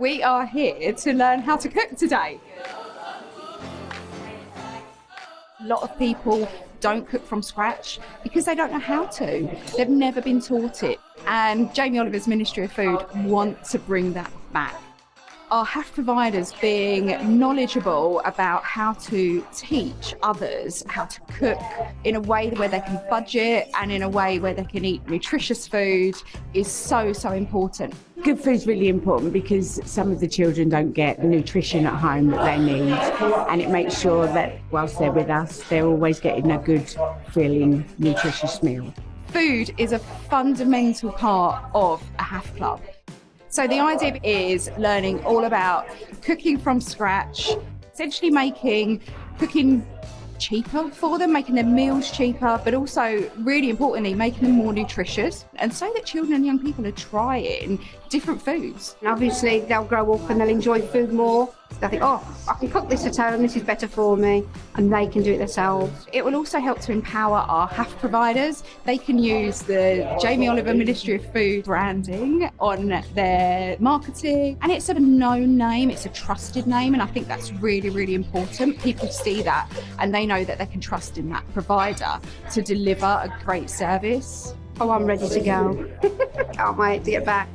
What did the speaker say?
we are here to learn how to cook today. A lot of people don't cook from scratch because they don't know how to. They've never been taught it. And Jamie Oliver's Ministry of Food want to bring that back. Our HAF providers being knowledgeable about how to teach others how to cook in a way where they can budget and in a way where they can eat nutritious food is so, so important. Good food's really important because some of the children don't get the nutrition at home that they need, and it makes sure that whilst they're with us, they're always getting a good, filling, nutritious meal. Food is a fundamental part of a HAF club. So the idea is learning all about cooking from scratch, essentially making cooking cheaper for them, making their meals cheaper, but also, really importantly, making them more nutritious, and so that children and young people are trying different foods. And obviously, they'll grow up and they'll enjoy food more. They think, oh, I can cook this at home, this is better for me, and they can do it themselves. It will also help to empower our HAF providers. They can use the Jamie Oliver Ministry of Food branding on their marketing, and it's a known name, it's a trusted name, and I think that's really, really important. People see that and they know that they can trust in that provider to deliver a great service. Oh, I'm ready to go. Can't wait to get back.